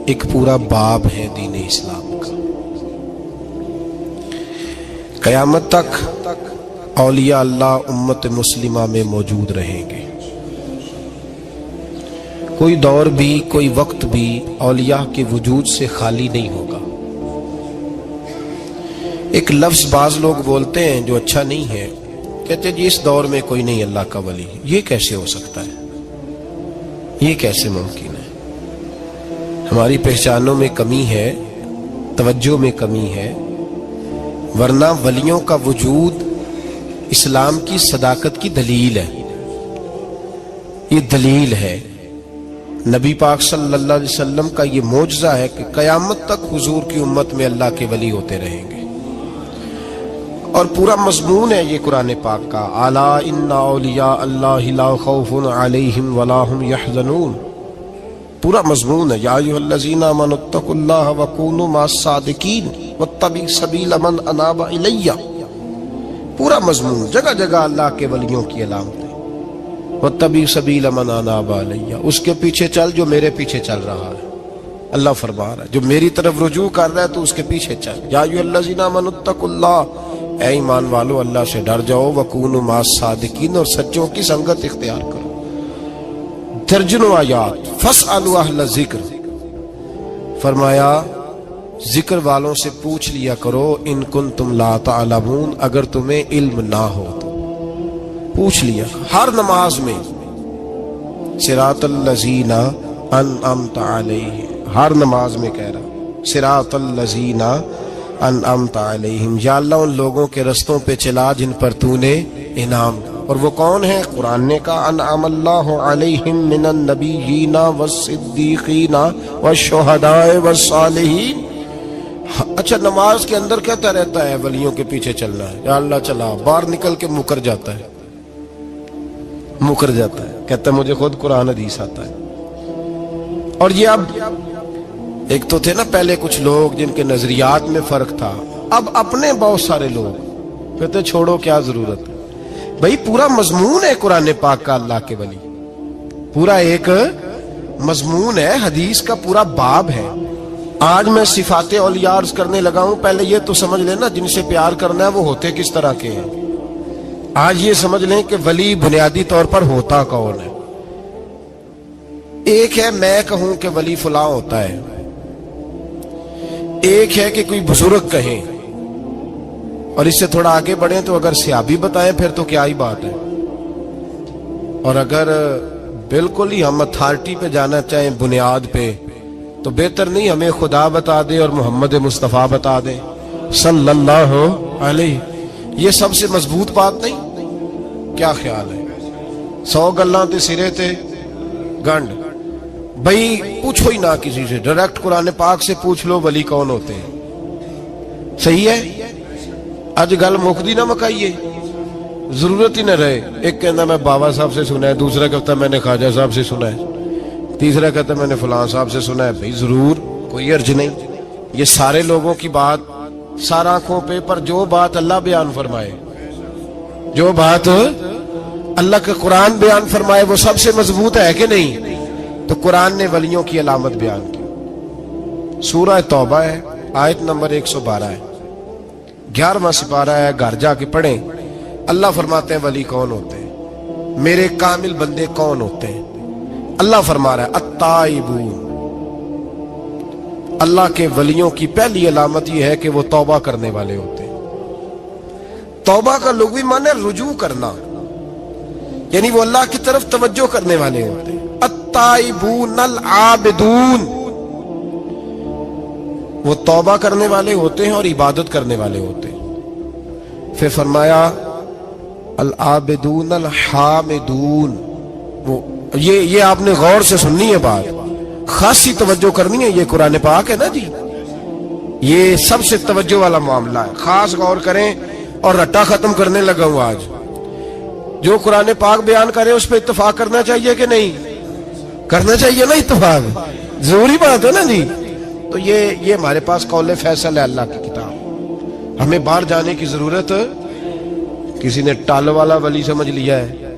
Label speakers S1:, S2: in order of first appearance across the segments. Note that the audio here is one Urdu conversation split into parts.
S1: ایک پورا باب ہے دین اسلام کا۔ قیامت تک اولیاء اللہ امت مسلمہ میں موجود رہیں گے۔ کوئی دور بھی کوئی وقت بھی اولیاء کے وجود سے خالی نہیں ہوگا۔ ایک لفظ بعض لوگ بولتے ہیں جو اچھا نہیں ہے، کہتے ہیں جی اس دور میں کوئی نہیں اللہ کا ولی۔ یہ کیسے ہو سکتا ہے؟ یہ کیسے ممکن ہے؟ ہماری پہچانوں میں کمی ہے، توجہ میں کمی ہے، ورنہ ولیوں کا وجود اسلام کی صداقت کی دلیل ہے۔ یہ دلیل ہے، نبی پاک صلی اللہ علیہ وسلم کا یہ معجزہ ہے کہ قیامت تک حضور کی امت میں اللہ کے ولی ہوتے رہیں گے۔ اور پورا مضمون ہے یہ قرآن پاک کا، الا ان اولیاء اللہ لا خوف علیہم ولا هم یحزنون۔ پورا مضمون ہے، یا ایھا الذین آمنوا اتقوا اللہ وکونوا مع الصادقین واتبعوا سبیل من اناب الی۔ پورا مضمون، جگہ جگہ اللہ کے ولیوں کی علامتیں، واتبعوا سبیل من اناب الی، اس کے پیچھے چل جو میرے پیچھے چل رہا ہے۔ اللہ فرما رہا ہے جو میری طرف رجوع کر رہا ہے تو اس کے پیچھے چل۔ یا ایھا الذین آمنوا اتقوا اللہ، اے ایمان والو اللہ سے ڈر جاؤ، وکونوا مع الصادقین، اور سچوں کی سنگت اختیار کرو۔ درجنوں آیات، فاسألوا اہل الذکر، فرمایا ذکر والوں سے پوچھ لیا کرو، ان کنتم لا تعلمون، اگر تمہیں علم نہ ہو تو پوچھ لیا۔ ہر نماز میں صراط الذین انعمت علیہم، ہر نماز میں کہہ رہا صراط الذین انعمت علیہم، یا اللہ ان لوگوں کے رستوں پہ چلا جن پر تو نے انعام۔ اور وہ کون ہے؟ قرآن نے کہا انعم اللہ علیہم من النبیین والصدیقین والشہداء والصالحین۔ اچھا، نماز کے اندر کہتا رہتا ہے ولیوں کے پیچھے چلنا ہے، یا اللہ چلا، باہر نکل کے مکر جاتا ہے، کہتا ہے مجھے خود قرآن حدیث آتا ہے۔ اور یہ اب ایک تو تھے نا پہلے کچھ لوگ جن کے نظریات میں فرق تھا، اب اپنے بہت سارے لوگ کہتے چھوڑو کیا ضرورت ہے۔ بھئی پورا مضمون ہے قرآن پاک کا اللہ کے ولی، پورا ایک مضمون ہے، حدیث کا پورا باب ہے۔ آج میں صفات اولیاء عرض کرنے لگا ہوں، پہلے یہ تو سمجھ لینا جن سے پیار کرنا ہے وہ ہوتے کس طرح کے ہیں۔ آج یہ سمجھ لیں کہ ولی بنیادی طور پر ہوتا کون ہے۔ ایک ہے میں کہوں کہ ولی فلاں ہوتا ہے، ایک ہے کہ کوئی بزرگ کہیں، اور اس سے تھوڑا آگے بڑھیں تو اگر صحابی بتائیں پھر تو کیا ہی بات ہے، اور اگر بالکل ہی ہم اتھارٹی پہ جانا چاہیں بنیاد پہ تو بہتر نہیں ہمیں خدا بتا دے اور محمد مصطفیٰ بتا دے صلی اللہ علیہ۔ یہ سب سے مضبوط بات نہیں؟ کیا خیال ہے؟ 100 گلاں تے سرے تے گنڈ۔ بھئی پوچھو ہی نہ کسی سے، ڈائریکٹ قرآن پاک سے پوچھ لو ولی کون ہوتے ہیں۔ صحیح ہے؟ اج گل مکدی نہ مکائیے، ضرورت ہی نہ رہے۔ ایک کہنا میں بابا صاحب سے سنا ہے، دوسرا کہتا میں نے خواجہ صاحب سے سنا ہے، تیسرا کہتا میں نے فلاں صاحب سے سنا ہے۔ بھئی ضرور، کوئی عرض نہیں، یہ سارے لوگوں کی بات سار آنکھوں پہ، پر جو بات اللہ بیان فرمائے، جو بات اللہ کے قرآن بیان فرمائے وہ سب سے مضبوط ہے کہ نہیں؟ تو قرآن نے ولیوں کی علامت بیان کی۔ سورہ توبہ ہے، آیت نمبر 112 ہے، 11واں سپارہ ہے، گھر جا کے پڑھیں۔ اللہ فرماتے ہیں ولی کون ہوتے ہیں، میرے کامل بندے کون ہوتے ہیں۔ اللہ فرما رہا ہے التائبون، اللہ کے ولیوں کی پہلی علامت یہ ہے کہ وہ توبہ کرنے والے ہوتے ہیں۔ توبہ کا لغوی معنی رجوع کرنا، یعنی وہ اللہ کی طرف توجہ کرنے والے ہوتے ہیں۔ التائبون العابدون، وہ توبہ کرنے والے ہوتے ہیں اور عبادت کرنے والے ہوتے ہیں۔ پھر فرمایا العابدون الحامدون، وہ یہ آپ نے غور سے سننی ہے بات، خاصی توجہ کرنی ہے، یہ قرآن پاک ہے نا جی، یہ سب سے توجہ والا معاملہ ہے، خاص غور کریں۔ اور رٹا ختم کرنے لگا ہوں آج، جو قرآن پاک بیان کرے اس پہ اتفاق کرنا چاہیے کہ نہیں؟ کرنا چاہیے نا اتفاق، ضروری بات ہے نا جی۔ تو یہ ہمارے پاس قول فیصل ہے اللہ کی کتاب، ہمیں باہر جانے کی ضرورت۔ کسی نے ٹال والا ولی سمجھ لیا ہے،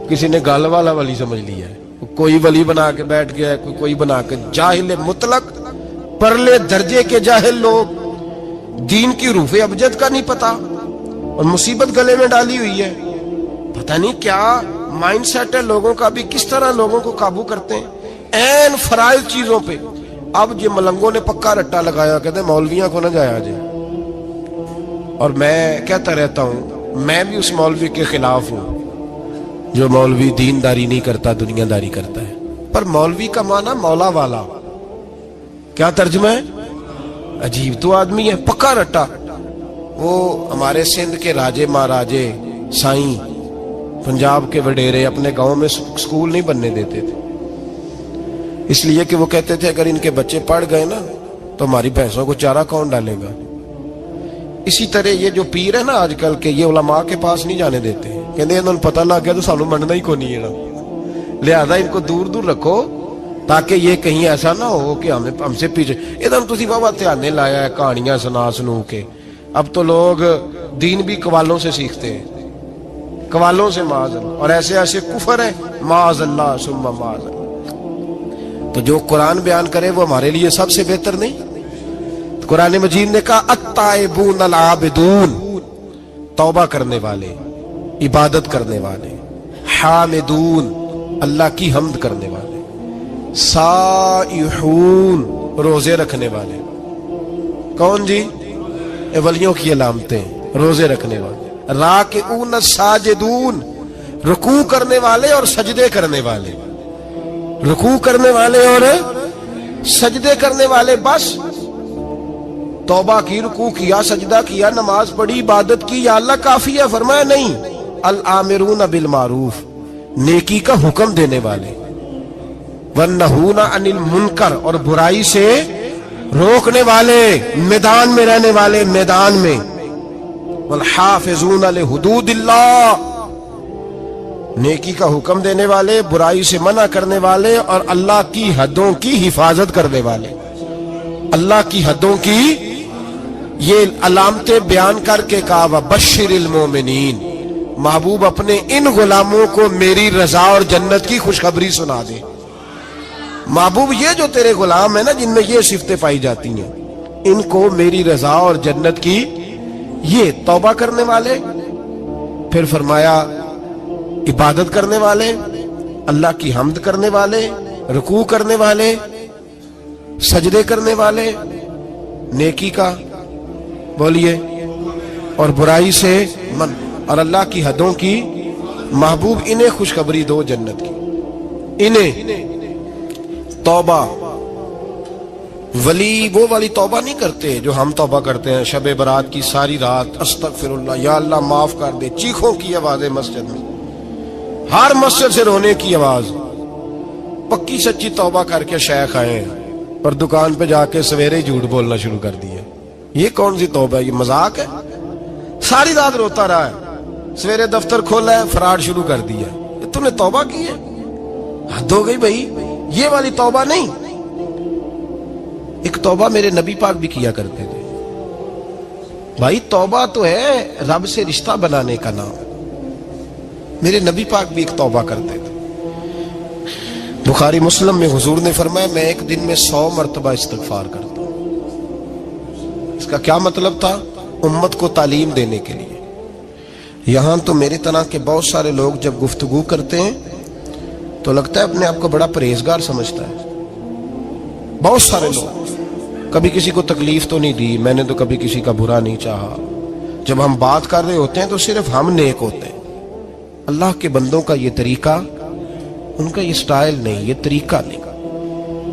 S1: کسی نے گال والا ولی سمجھ لیا ہے، کوئی ولی بنا کے بیٹھ گیا ہے, کوئی بنا کے. جاہل مطلق, پرلے درجے کے جاہل لوگ, دین کی روح ابجد کا نہیں پتا, اور مصیبت گلے میں ڈالی ہوئی ہے. پتہ نہیں کیا مائنڈ سیٹ ہے لوگوں کا, بھی کس طرح لوگوں کو قابو کرتے ہیں این فرائض چیزوں پہ. اب یہ ملنگوں نے پکا رٹا لگایا, کہتے ہیں مولویاں کو نہ جایا جائے. اور میں کہتا رہتا ہوں, میں بھی اس مولوی کے خلاف ہوں جو مولوی دینداری نہیں کرتا, دنیا داری کرتا ہے. پر مولوی کا معنی مولا والا, کیا ترجمہ ہے؟ عجیب تو آدمی ہے, پکا رٹا. وہ ہمارے سندھ کے راجے مہاراجے سائیں, پنجاب کے وڈیرے اپنے گاؤں میں سکول نہیں بننے دیتے تھے, اس لیے کہ وہ کہتے تھے اگر ان کے بچے پڑھ گئے نا تو ہماری بھینسوں کو چارہ کون ڈالے گا. اسی طرح یہ جو پیر ہے نا آج کل کے, یہ علماء کے پاس نہیں جانے دیتے, کہتے ہیں انہوں پتہ لگ گیا تو سانو مننا ہی کو نہیں ہے نا, لہذا ان کو دور دور رکھو تاکہ یہ کہیں ایسا نہ ہو کہ ہم سے پیچھے. ادھر تسی بابا دھیانے لایا ہے کہانیاں سنو کے. اب تو لوگ دین بھی قوالوں سے سیکھتے ہیں, قوالوں سے معاذ اللہ, اور ایسے ایسے کفر ہے معاذ اللہ ثم معاذ اللہ. تو جو قرآن بیان کرے وہ ہمارے لیے سب سے بہتر نہیں. قرآن مجید نے کہا التائبون العابدون, توبہ کرنے والے, عبادت کرنے والے, حامدون, اللہ کی حمد کرنے والے, سائحون, روزے رکھنے والے. کون جی؟ اے ولیوں کی علامتیں, روزے رکھنے والے. راکعون ساجدون, رکوع کرنے والے اور سجدے کرنے والے, رکوع کرنے والے اور سجدے کرنے والے. بس توبہ کی, رکوع کیا, سجدہ کیا, نماز پڑھی, عبادت کی, یا اللہ کافی ہے؟ فرمایا نہیں. الامرون بالمعروف, نیکی کا حکم دینے والے, والنہون عن المنکر, اور برائی سے روکنے والے, میدان میں رہنے والے, میدان میں. والحافظون لحدود اللہ, نیکی کا حکم دینے والے, برائی سے منع کرنے والے, اور اللہ کی حدوں کی حفاظت کرنے والے. اللہ کی حدوں کی یہ علامتیں بیان کر کے کہا وبشر المومنین, محبوب اپنے ان غلاموں کو میری رضا اور جنت کی خوشخبری سنا دے. محبوب یہ جو تیرے غلام ہیں نا جن میں یہ صفتیں پائی جاتی ہیں, ان کو میری رضا اور جنت کی, یہ توبہ کرنے والے, پھر فرمایا عبادت کرنے والے, اللہ کی حمد کرنے والے, رکوع کرنے والے, سجدے کرنے والے, نیکی کا بولیے اور برائی سے من, اور اللہ کی حدوں کی. محبوب انہیں خوشخبری دو جنت کی. انہیں توبہ, ولی وہ والی توبہ نہیں کرتے جو ہم توبہ کرتے ہیں شب برات کی ساری رات استغفر اللہ, یا اللہ معاف کر دے, چیخوں کی آوازیں مسجد میں, ہر مسجد سے رونے کی آواز. پکی سچی توبہ کر کے شیخ آئے ہیں اور دکان پہ جا کے سویرے جھوٹ بولنا شروع کر دیا. یہ کون سی توبہ ہے؟ یہ مذاق ہے. ساری رات روتا رہا ہے, سویرے دفتر کھولا ہے, فراڈ شروع کر دیا. تم نے توبہ کی ہے؟ حد ہو گئی بھائی, یہ والی توبہ نہیں. ایک توبہ میرے نبی پاک بھی کیا کرتے تھے. بھائی توبہ تو ہے رب سے رشتہ بنانے کا نام. میرے نبی پاک بھی ایک توبہ کرتے تھے. بخاری مسلم میں حضور نے فرمایا میں ایک دن میں 100 مرتبہ استغفار کرتا ہوں. اس کا کیا مطلب تھا؟ امت کو تعلیم دینے کے لیے. یہاں تو میری طرح کے بہت سارے لوگ جب گفتگو کرتے ہیں تو لگتا ہے اپنے آپ کو بڑا پرہیزگار سمجھتا ہے. بہت سارے لوگ, کبھی کسی کو تکلیف تو نہیں دی, میں نے تو کبھی کسی کا برا نہیں چاہا. جب ہم بات کر رہے ہوتے ہیں تو صرف ہم نیک ہوتے ہیں. اللہ کے بندوں کا یہ طریقہ, ان کا یہ سٹائل نہیں, یہ طریقہ نہیں.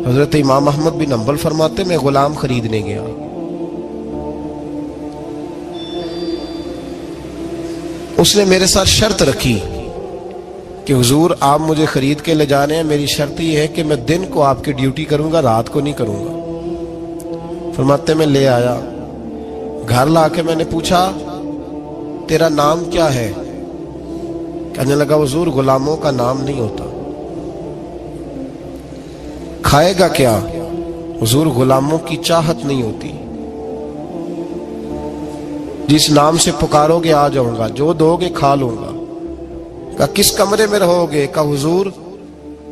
S1: حضرت امام احمد بن حنبل فرماتے میں غلام خریدنے گیا, اس نے میرے ساتھ شرط رکھی کہ حضور آپ مجھے خرید کے لے جانے ہیں, میری شرط یہ ہے کہ میں دن کو آپ کی ڈیوٹی کروں گا, رات کو نہیں کروں گا. فرماتے میں لے آیا, گھر لا کے میں نے پوچھا تیرا نام کیا ہے؟ کہنے لگا حضور غلاموں کا نام نہیں ہوتا. کھائے گا کیا؟ حضور غلاموں کی چاہت نہیں ہوتی. جس نام سے پکارو گے آ جاؤں گا, جو دو گے کھا لوں گا. کہا کس کمرے میں رہو گے؟ کہا حضور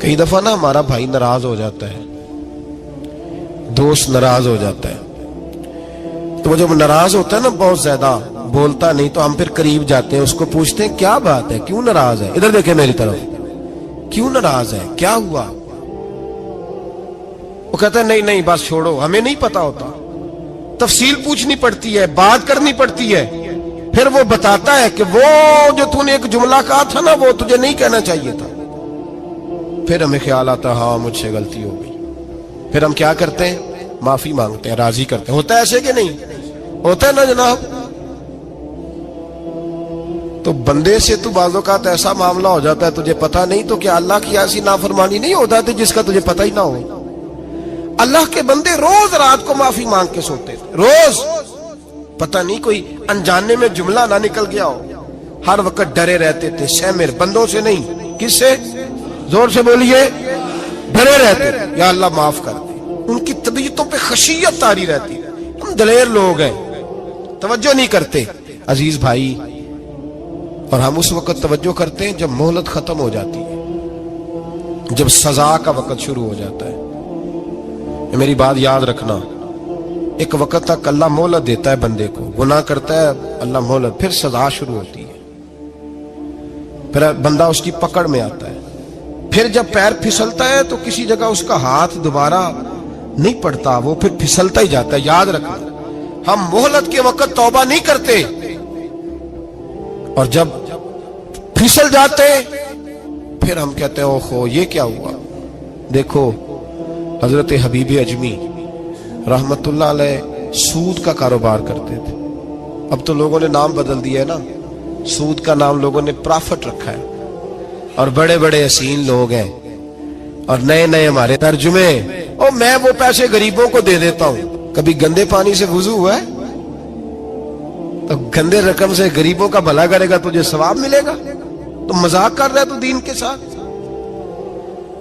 S1: کئی دفعہ نا ہمارا بھائی ناراض ہو جاتا ہے، دوست ناراض ہو جاتا ہے، تو وہ جب ناراض ہوتا ہے نا بہت زیادہ بولتا نہیں، تو ہم پھر قریب جاتے ہیں، اس کو پوچھتے ہیں کیا بات ہے، کیوں ناراض ہے، ادھر دیکھیں میری طرف، کیوں ناراض ہے، کیا ہوا؟ وہ کہتا ہے نہیں نہیں بس چھوڑو، ہمیں نہیں پتا ہوتا، تفصیل پوچھنی پڑتی ہے، بات کرنی پڑتی ہے، پھر وہ بتاتا ہے کہ وہ جو تو نے ایک جملہ کہا تھا نا وہ تجھے نہیں کہنا چاہیے تھا۔ پھر ہمیں خیال آتا ہاں مجھ سے غلطی ہو گئی، پھر ہم کیا کرتے ہیں؟ معافی مانگتے ہیں، راضی کرتے ہیں۔ ہوتا ہے ایسے کہ نہیں ہوتا ہے نا جناب؟ تو بندے سے تو بعض اوقات ایسا معاملہ ہو جاتا ہے تجھے پتا نہیں، تو کیا اللہ کی ایسی نافرمانی نہیں ہو جاتی جس کا تجھے پتہ ہی نہ ہو؟ اللہ کے بندے روز رات کو معافی مانگ کے سوتے تھے، روز، پتہ نہیں کوئی انجانے میں جملہ نہ نکل گیا ہو، ہر وقت ڈرے رہتے تھے، شیمر بندوں سے نہیں، کس سے؟ زور سے بولیے، ڈرے رہتے تھے یا اللہ معاف کر دے۔ ان کی طبیعتوں پہ خشیت طاری رہتی۔ ہم دلیر لوگ ہیں، توجہ نہیں کرتے عزیز بھائی، اور ہم اس وقت توجہ کرتے ہیں جب مہلت ختم ہو جاتی ہے، جب سزا کا وقت شروع ہو جاتا ہے۔ میری بات یاد رکھنا، ایک وقت تک اللہ مہلت دیتا ہے بندے کو، گناہ کرتا ہے اللہ مہلت، پھر سزا شروع ہوتی ہے، پھر بندہ اس کی پکڑ میں آتا ہے، پھر جب پیر پھسلتا ہے تو کسی جگہ اس کا ہاتھ دوبارہ نہیں پڑتا، وہ پھر پھسلتا ہی جاتا ہے۔ یاد رکھنا، ہم مہلت کے وقت توبہ نہیں کرتے، اور جب پھسل جاتے پھر ہم کہتے ہیں اوہو یہ کیا ہوا۔ دیکھو حضرت حبیب اجمی رحمت اللہ علیہ سود کا کاروبار کرتے تھے، اب تو لوگوں نے نام بدل دیا ہے نا، سود کا نام لوگوں نے پرافٹ رکھا ہے، اور بڑے بڑے حسین لوگ ہیں، اور نئے نئے ہمارے ترجمے، اور میں وہ پیسے غریبوں کو دے دیتا ہوں۔ کبھی گندے پانی سے وضو ہوا ہے؟ تو گندے رقم سے غریبوں کا بھلا کرے گا تجھے ثواب ملے گا؟ تو مذاق کر رہا ہے تو دین کے ساتھ؟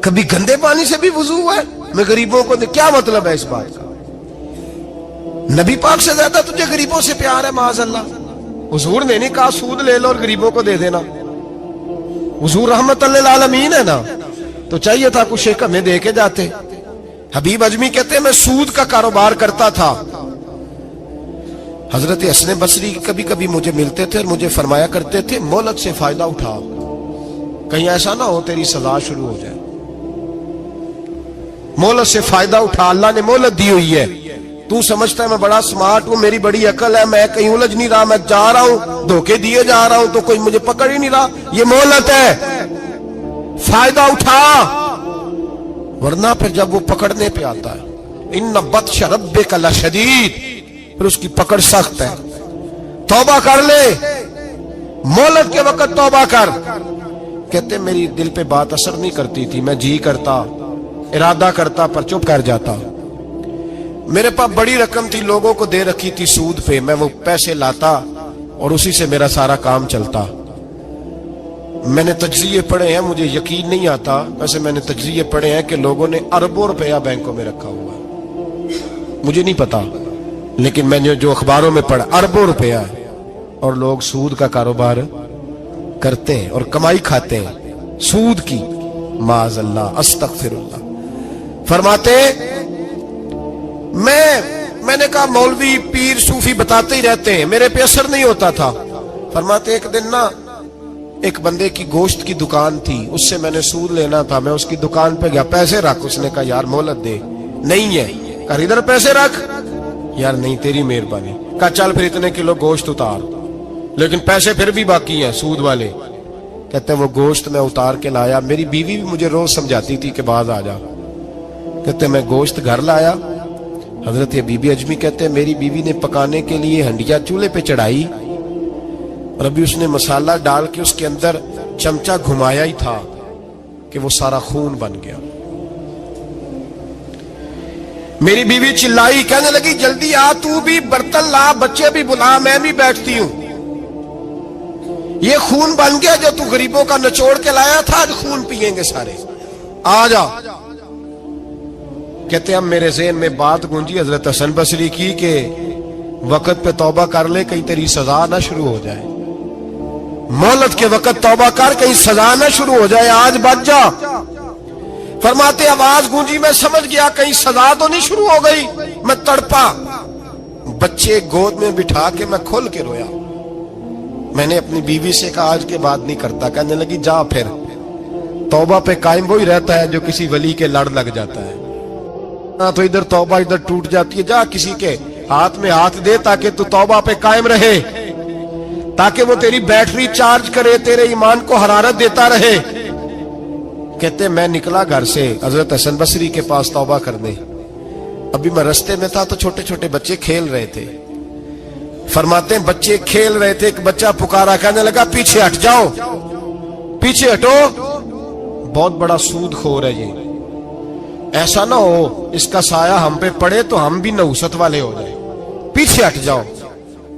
S1: کبھی گندے پانی سے بھی وضو ہوا ہے؟ میں غریبوں کو دے، کیا مطلب ہے اس بات کا؟ نبی پاک سے زیادہ تجھے غریبوں سے پیار ہے معاذ اللہ۔ حضور نے نہیں کہا سود لے لو اور غریبوں کو دے دینا، حضور رحمت للعالمین ہے نا، تو چاہیے تھا کچھ ایک ہمیں دے کے جاتے۔ حبیب اجمی کہتے ہیں میں سود کا کاروبار کرتا تھا، حضرت حسن بصری کبھی کبھی مجھے ملتے تھے اور مجھے فرمایا کرتے تھے مہلت سے فائدہ اٹھا، کہیں ایسا نہ ہو تیری سزا شروع ہو جائے، مہلت سے فائدہ اٹھا، اللہ نے مہلت دی ہوئی ہے، تو سمجھتا ہے میں بڑا سمارٹ ہوں، میری بڑی عقل ہے، میں کہیں الجھ نہیں رہا، میں جا رہا ہوں دھوکے دیے جا رہا ہوں تو کوئی مجھے پکڑ ہی نہیں رہا، یہ مہلت ہے، فائدہ اٹھا، ورنہ پھر جب وہ پکڑنے پہ آتا ہے ان بطش ربک لشدید، پھر اس کی پکڑ سخت ہے۔ توبہ کر لے، مہلت کے وقت توبہ کر۔ کہتے میری دل پہ بات اثر نہیں کرتی تھی، میں جی کرتا، ارادہ کرتا پر چپ کر جاتا، میرے پاس بڑی رقم تھی لوگوں کو دے رکھی تھی سود پہ، میں وہ پیسے لاتا اور اسی سے میرا سارا کام چلتا۔ میں نے تجزیے پڑھے ہیں، مجھے یقین نہیں آتا، ویسے میں نے تجزیے پڑھے ہیں کہ لوگوں نے اربوں روپیہ بینکوں میں رکھا ہوا ہے، مجھے نہیں پتا، لیکن میں نے جو اخباروں میں پڑھا اربوں روپیہ ہے، اور لوگ سود کا کاروبار کرتے ہیں اور کمائی کھاتے ہیں سود کی، معاذ اللہ، استغفر اللہ۔ فرماتے میں نے کہا مولوی پیر صوفی بتاتے ہی رہتے ہیں، میرے پہ اثر نہیں ہوتا تھا۔ فرماتے ایک دن نا ایک بندے کی گوشت کی دکان تھی، اس سے میں نے سود لینا تھا، میں اس کی دکان پہ گیا، پیسے رکھ، اس نے کہا یار مہلت دے، نہیں ہے، کہا ادھر پیسے رکھ، یار نہیں تیری مہربانی، کہا چل پھر اتنے کلو گوشت اتار، لیکن پیسے پھر بھی باقی ہیں سود والے۔ کہتے ہیں وہ گوشت میں اتار کے لایا، میری بیوی بھی مجھے روز سمجھاتی تھی کہ باز آ جا، کہتے ہیں میں گوشت گھر لایا، حضرت بی بی اجمی کہتے ہیں میری بیوی نے پکانے کے لیے ہنڈیا چولہے پہ چڑھائی، اور ابھی اس نے مسالہ ڈال کے اس کے اندر چمچہ گھمایا ہی تھا کہ وہ سارا خون بن گیا۔ میری بیوی چلائی، کہنے لگی جلدی آ، تو بھی برتن لا، بچے بھی بلا، میں بھی بیٹھتی ہوں، یہ خون بن گیا جو تو غریبوں کا نچوڑ کے لایا تھا، آج خون پیئیں گے سارے، آ جا۔ کہتے ہیں اب میرے ذہن میں بات گونجی حضرت حسن بصری کی کہ وقت پہ توبہ کر لے کہیں تیری سزا نہ شروع ہو جائے، مہلت کے وقت توبہ کر کہیں سزا نہ شروع ہو جائے، آج بچ جا۔ فرماتے آواز گونجی، میں سمجھ گیا کہیں سزا تو نہیں شروع ہو گئی، میں تڑپا، بچے گود میں بٹھا کے میں کھل کے رویا۔ میں نے اپنی بیوی سے کہا آج کے بعد نہیں کرتا، کہنے لگی جا پھر، توبہ پہ قائم وہی رہتا ہے جو کسی ولی کے لڑ لگ جاتا ہے، نہ تو ادھر توبہ ادھر ٹوٹ جاتی ہے، جا کسی کے ہاتھ میں ہاتھ دے تاکہ تو توبہ پہ قائم رہے، تاکہ وہ تیری بیٹری چارج کرے، تیرے ایمان کو حرارت دیتا رہے۔ کہتے میں نکلا گھر سے حضرت حسن بصری کے پاس توبہ کرنے، ابھی میں رستے میں تھا تو چھوٹے چھوٹے بچے کھیل رہے تھے، فرماتے ہیں بچے کھیل رہے تھے، ایک بچہ پکارا، کہنے لگا پیچھے ہٹ جاؤ، پیچھے ہٹو، بہت بڑا سود خور ہے یہ، ایسا نہ ہو اس کا سایہ ہم پہ پڑے تو ہم بھی نحوست والے ہو جائیں، پیچھے ہٹ جاؤ۔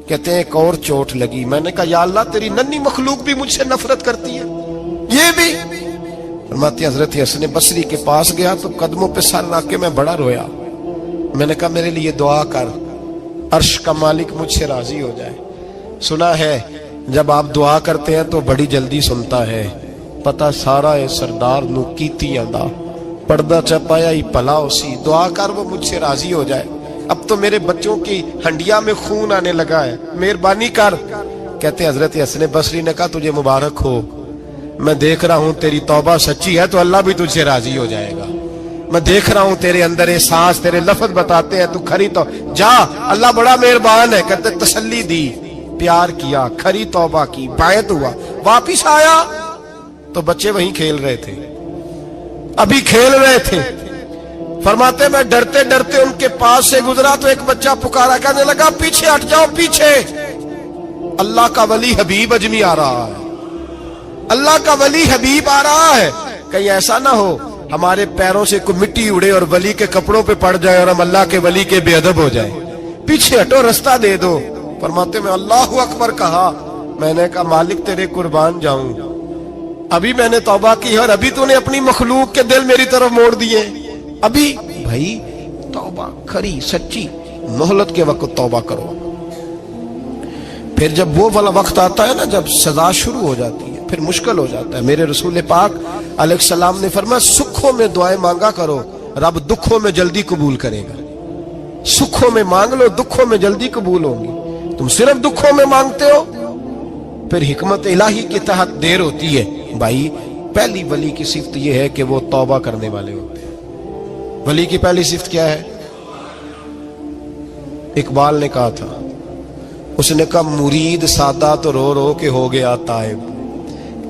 S1: کہتے ہیں ایک اور چوٹ لگی، میں نے کہا یا اللہ تیری ننھی مخلوق بھی مجھ سے نفرت کرتی ہے، یہ بھی۔ فرماتے حضرت حسن بصری کے پاس گیا تو قدموں پہ سر رکھ کے میں بڑا رویا، میں نے کہا میرے لیے دعا کر، عرش کا مالک مجھ سے راضی ہو جائے۔ سنا ہے جب آپ دعا کرتے ہیں تو بڑی جلدی سنتا ہے، پتہ سارا ہے سردار نو کیتی آندا، پردہ چپایا ہی پلا اسی، دعا کر وہ مجھ سے راضی ہو جائے، اب تو میرے بچوں کی ہنڈیا میں خون آنے لگا ہے، مہربانی کر۔ کہتے حضرت حسن بصری نے کہا تجھے مبارک ہو، میں دیکھ رہا ہوں تیری توبہ سچی ہے تو اللہ بھی تجھ سے راضی ہو جائے گا، میں دیکھ رہا ہوں تیرے اندر احساس، تیرے لفظ بتاتے ہیں تو کھری تو جا، اللہ بڑا مہربان ہے۔ کہتے تسلی دی، پیار کیا، کھری توبہ کی، بیعت ہوا، واپس آیا تو بچے وہیں کھیل رہے تھے، ابھی کھیل رہے تھے۔ فرماتے میں ڈرتے ڈرتے ان کے پاس سے گزرا تو ایک بچہ پکارا، کہنے لگا پیچھے ہٹ جاؤ، پیچھے، اللہ کا ولی حبیب اجمی آ رہا ہے، اللہ کا ولی حبیب آ رہا ہے، کہیں ایسا نہ ہو ہمارے پیروں سے کوئی مٹی اڑے اور ولی کے کپڑوں پہ پڑ جائے اور ہم اللہ کے ولی کے بے ادب ہو جائیں، پیچھے ہٹو، رستہ دے دو۔ فرماتے میں اللہ اکبر کہا، میں نے کہا مالک تیرے قربان جاؤں، ابھی میں نے توبہ کی اور ابھی تو نے اپنی مخلوق کے دل میری طرف موڑ دیے، ابھی بھائی توبہ کھری سچی، مہلت کے وقت توبہ کرو، پھر جب وہ والا وقت آتا ہے نا جب سزا شروع ہو جاتی ہے پھر مشکل ہو جاتا ہے۔ میرے رسول پاک علیہ السلام نے فرمایا سکھوں میں دعائیں مانگا کرو، رب دکھوں میں جلدی قبول کرے گا، سکھوں میں مانگ لو، دکھوں میں جلدی قبول ہوں گی، تم صرف دکھوں میں مانگتے ہو پھر حکمت الہی کے تحت دیر ہوتی ہے۔ بھائی پہلی ولی کی صفت یہ ہے کہ وہ توبہ کرنے والے ہوتے ہیں، ولی کی پہلی صفت کیا ہے؟ اقبال نے کہا تھا، اس نے کہا مرید سادہ تو رو رو کے ہو گیا تائب،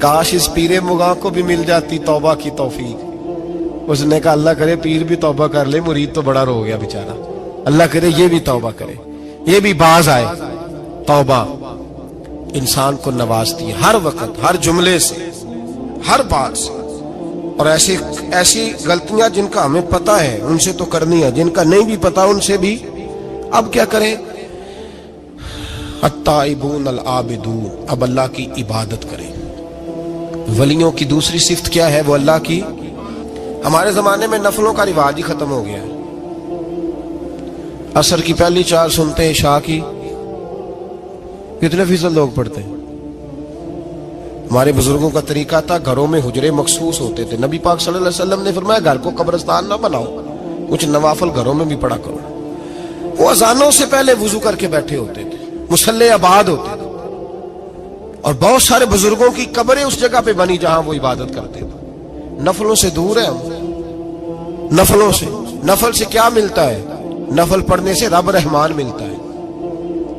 S1: کاش اس پیر مغاں کو بھی مل جاتی توبہ کی توفیق۔ اس نے کہا اللہ کرے پیر بھی توبہ کر لے، مرید تو بڑا رو گیا بیچارہ، اللہ کرے یہ بھی توبہ کرے، یہ بھی باز آئے۔ توبہ انسان کو نوازتی ہے ہر وقت، ہر جملے سے، ہر بات سے، اور ایسی غلطیاں جن کا ہمیں پتہ ہے ان سے تو کرنی ہے، جن کا نہیں بھی پتہ ان سے بھی۔ اب کیا کریں؟ التائبون العابدون، اب اللہ کی عبادت کریں۔ ولیوں کی دوسری صفت کیا ہے؟ وہ اللہ کی، ہمارے زمانے میں نفلوں کا رواج ہی ختم ہو گیا ہے، عصر کی پہلی 4 سنتے ہیں، عشاء کی کتنے فیصد لوگ پڑھتے ہیں؟ ہمارے بزرگوں کا طریقہ تھا گھروں میں حجرے مخصوص ہوتے تھے، نبی پاک صلی اللہ علیہ وسلم نے فرمایا گھر کو قبرستان نہ بناؤ، کچھ نوافل گھروں میں بھی پڑھا کرو۔ وہ اذانوں سے پہلے وضو کر کے بیٹھے ہوتے تھے، مصلے آباد ہوتے تھے، اور بہت سارے بزرگوں کی قبریں اس جگہ پہ بنی جہاں وہ عبادت کرتے تھے۔ نفلوں سے دور ہیں ہم، نفلوں سے۔ نفل سے کیا ملتا ہے؟ نفل پڑھنے سے رب رحمان ملتا ہے،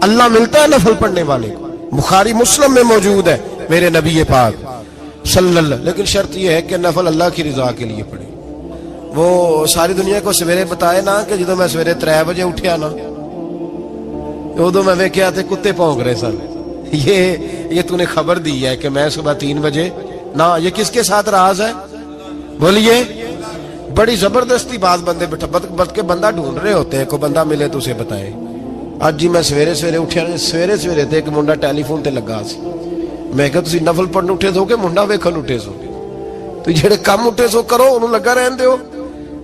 S1: اللہ ملتا ہے نفل پڑھنے والے کو، بخاری مسلم میں موجود ہے میرے نبی پاک صلی اللہ۔ لیکن شرط یہ ہے کہ نفل اللہ کی رضا کے لیے پڑھے۔ وہ ساری دنیا کو سویرے بتائے نا کہ جدو میں سویرے 3 بجے اٹھیا نا ادو میں ویکھیا تے کتے پونک رہے سن، یہ تو نے خبر دی ہے کہ میں صبح 3 بجے نہ، یہ کس کے ساتھ راز ہے؟ بولیے، بڑی زبردستی بات بندے بٹ کے بندہ ڈھونڈ رہے ہوتے ہیں، کوئی بندہ ملے تو اسے بتائے۔ آج جی میں سویرے سویرے اٹھیا، سویرے تے ایک منڈا ٹیلی فون تے لگا سی، میں کہا تسی نفل پڑھن اٹھے سو کہ منڈا ویکھن اٹھے سو؟ تو جڑے کام اٹھے سو کرو، انہوں لگا رہن دیو،